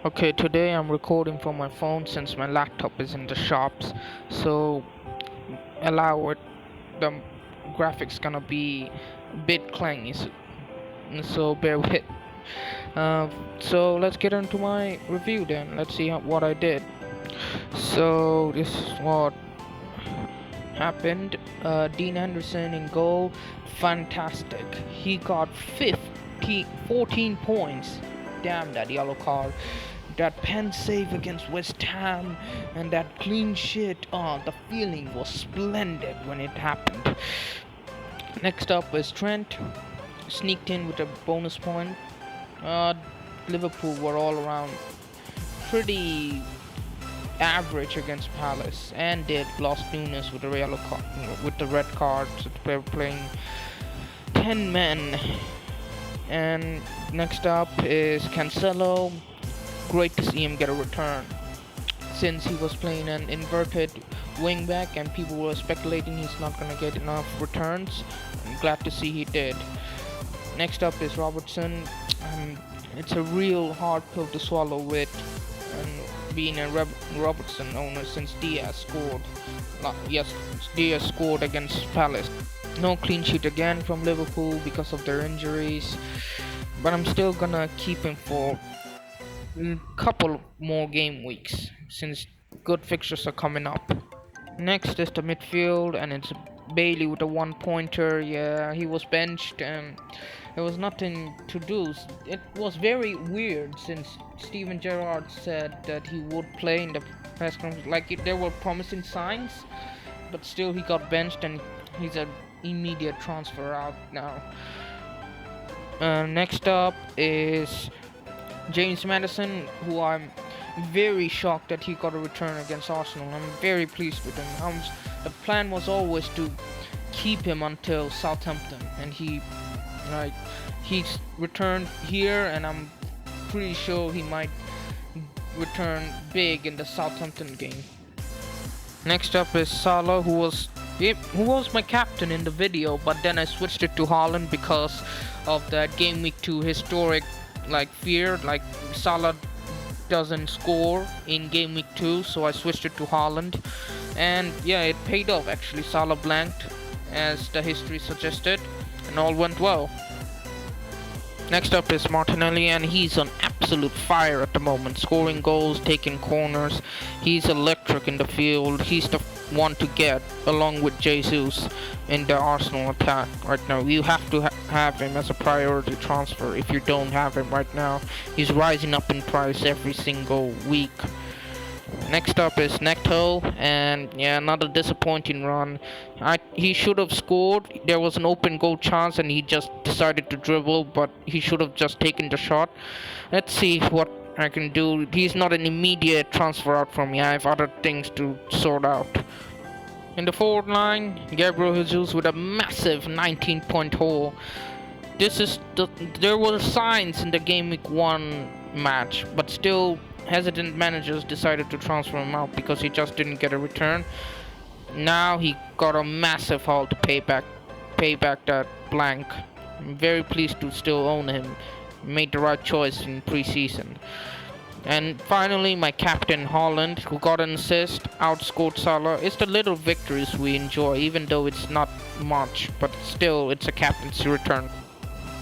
Okay, today I'm recording from my phone since my laptop is in the shops, so allow it. The graphics gonna be a bit clangy, so bear with. Uh, so let's get into my review then. Let's see what I did. So this is what happened. Dean Henderson in goal, fantastic. He got 14 points. Damn that yellow card. That pen save against West Ham and that clean sheet. Oh, the feeling was splendid when it happened. Next up was Trent, sneaked in with a bonus point. Uh, Liverpool were all around pretty average against Palace, and did lost Nunes with the with the red card. So they were playing 10 men. And next up is Cancelo. Great to see him get a return, since he was playing an inverted wingback and people were speculating he's not gonna get enough returns. I'm glad to see he did. Next up is Robertson. It's a real hard pill to swallow with being a Robertson owner since Diaz scored. Yes, Diaz scored against Palace. No clean sheet again from Liverpool because of their injuries, but I'm still gonna keep him for a couple more game weeks since good fixtures are coming up. Next is the midfield, and it's Bailey with a one pointer. Yeah, he was benched and there was nothing to do. It was very weird since Steven Gerrard said that he would play in the press conference. There were promising signs, but still he got benched and he's an immediate transfer out now. Next up is James Maddison, who I'm very shocked that he got a return against Arsenal. I'm very pleased with him. The plan was always to keep him until Southampton, and he's returned here, and I'm pretty sure he might return big in the Southampton game. Next up is Salah, who was my captain in the video, but then I switched it to Haaland because of that game week 2 historic fear. Salah doesn't score in game week 2, so I switched it to Haaland, and yeah, it paid off actually. Salah blanked as the history suggested, and all went well. Next up is Martinelli, and he's on absolute fire at the moment, scoring goals, taking corners. He's electric in the field. He's the one to get, along with Jesus, in the Arsenal attack right now. You have to have him as a priority transfer. If you don't have him right now, he's rising up in price every single week. Next up is Necto, and yeah, another disappointing run. He should have scored. There was an open goal chance, and he just decided to dribble, but he should have just taken the shot. Let's see what I can do. He's not an immediate transfer out for me. I have other things to sort out. In the forward line, Gabriel Jesus with a massive 19-point haul. There were signs in the game week 1 match, but still hesitant managers decided to transfer him out because he just didn't get a return. Now he got a massive haul to pay back that blank. I'm very pleased to still own him. Made the right choice in preseason. And finally, my captain Haaland, who got an assist, outscored Salah. It's the little victories we enjoy, even though it's not much, but still, it's a captaincy return.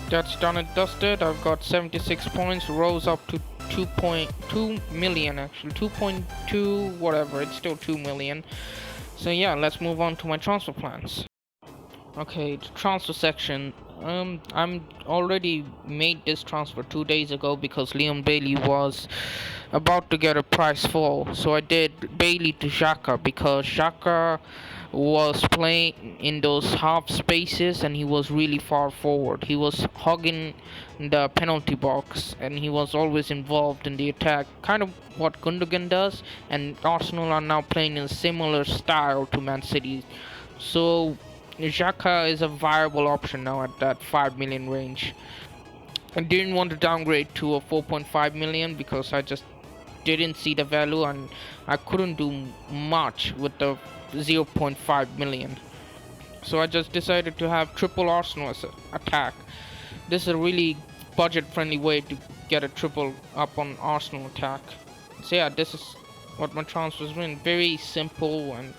That's done and dusted. I've got 76 points, rose up to 2.2 million actually. 2.2 whatever, it's still 2 million. So yeah, let's move on to my transfer plans. Okay, the transfer section. I'm already made this transfer 2 days ago because Leon Bailey was about to get a price fall. So I did Bailey to Xhaka because Xhaka was playing in those half spaces and he was really far forward. He was hogging the penalty box and he was always involved in the attack, kind of what Gundogan does, and Arsenal are now playing in a similar style to Man City. So Xhaka is a viable option now at that 5 million range. I didn't want to downgrade to a 4.5 million because I just didn't see the value and I couldn't do much with the 0.5 million. So I just decided to have triple Arsenal as attack. This is a really budget-friendly way to get a triple up on Arsenal attack. So yeah, this is what my transfers been. Very simple, and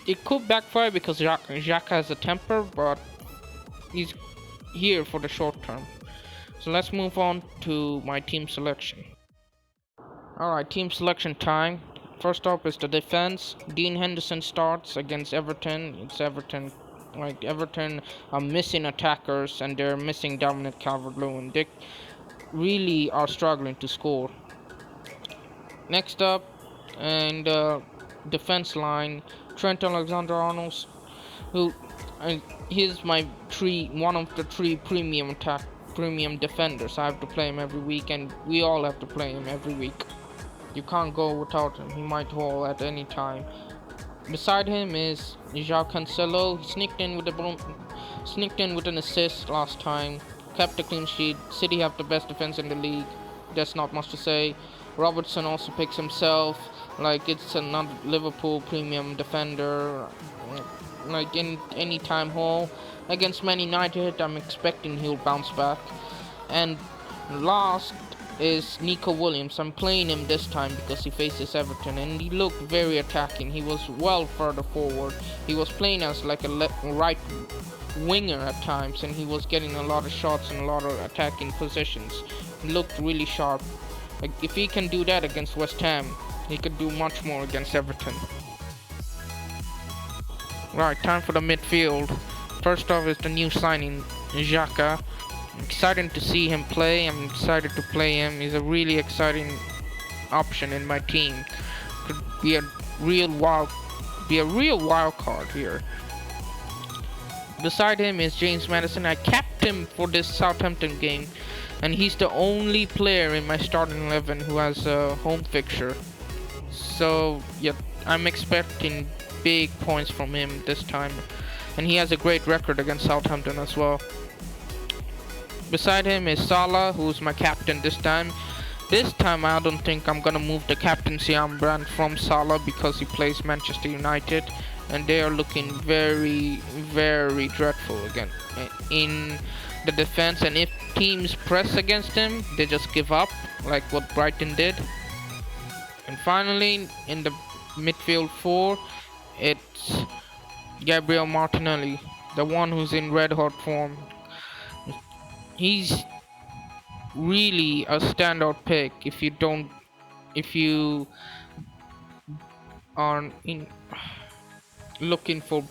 it could backfire because Xhaka has a temper, but he's here for the short term. So let's move on to my team selection. Alright, team selection time. First up is the defense. Dean Henderson starts against Everton. It's Everton. Like, Everton are missing attackers and they're missing Dominic Calvert-Lewin. They really are struggling to score. Next up, and defense line, Trent Alexander-Arnold, who he's my one of the three premium defenders. I have to play him every week, and we all have to play him every week. You can't go without him. He might haul at any time. Beside him is João Cancelo. He sneaked in with an assist last time. Kept a clean sheet. City have the best defense in the league. There's not much to say. Robertson also picks himself. Like, it's another Liverpool premium defender. Like, in any time haul against Man United, I'm expecting he'll bounce back. And last is Nico Williams. I'm playing him this time because he faces Everton, and he looked very attacking. He was well further forward. He was playing as like a right winger at times, and he was getting a lot of shots and a lot of attacking positions. He looked really sharp. Like, if he can do that against West Ham, he could do much more against Everton. Right, time for the midfield. First off is the new signing, Xhaka. I'm excited to see him play. I'm excited to play him. He's a really exciting option in my team. Could be a real wild card here. Beside him is James Maddison. I capped him for this Southampton game, and he's the only player in my starting 11 who has a home fixture. So yeah, I'm expecting big points from him this time, and he has a great record against Southampton as well. Beside him is Salah, who's my captain this time. This time I don't think I'm gonna move the captaincy armband from Salah because he plays Manchester United, and they are looking very, very dreadful again in the defense. And if teams press against him, they just give up, like what Brighton did. And finally, in the midfield 4, it's Gabriel Martinelli, the one who's in red hot form. He's really a standout pick if you are looking for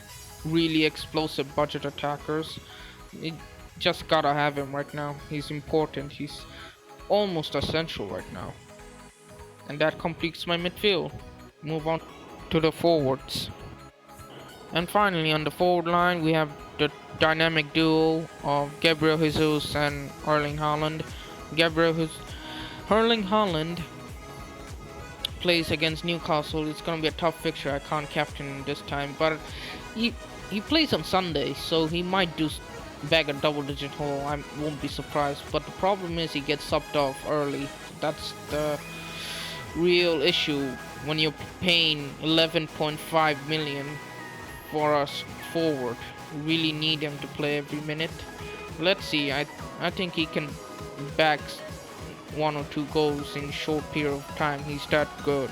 really explosive budget attackers. You just gotta have him right now. He's important. He's almost essential right now. And that completes my midfield. Move on to the forwards. And finally, on the forward line, we have the dynamic duo of Gabriel Jesus and Erling Haaland. Erling Haaland plays against Newcastle. It's gonna be a tough fixture. I can't captain him this time, but he plays on Sunday, so he might bag a double-digit haul. I won't be surprised. But the problem is he gets subbed off early. That's the real issue when you're paying 11.5 million for us forward. You really need him to play every minute. Let's see. I think he can bag 1 or 2 goals in a short period of time. He's that good.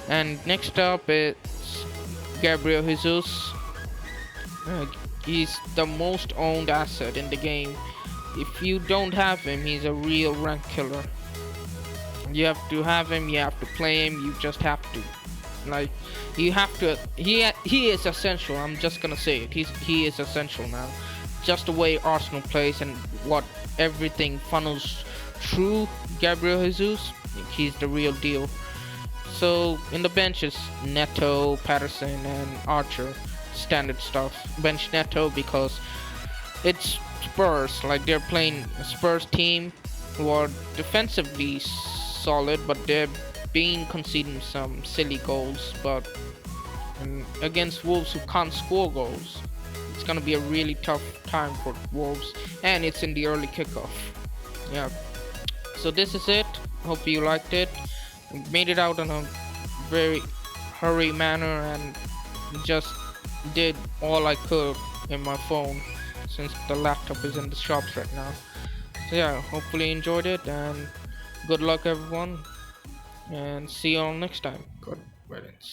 And next up is Gabriel Jesus. He's the most owned asset in the game. If you don't have him, he's a real rank killer. You have to have him, you have to play him, you just have to. Like, you have to. He is essential. I'm just gonna say it. He is essential now. Just the way Arsenal plays and what everything funnels through Gabriel Jesus. He's the real deal. So in the bench is Neto, Patterson, and Archer. Standard stuff. Bench Neto because it's Spurs. Like, they're playing a Spurs team who are defensively solid, but they're been conceding some silly goals. But against Wolves, who can't score goals, it's gonna be a really tough time for Wolves, and it's in the early kickoff. Yeah, so this is it. Hope you liked it. Made it out in a very hurry manner and just did all I could in my phone since the laptop is in the shops right now. So yeah, hopefully enjoyed it, and good luck everyone, and see you all next time. Good riddance.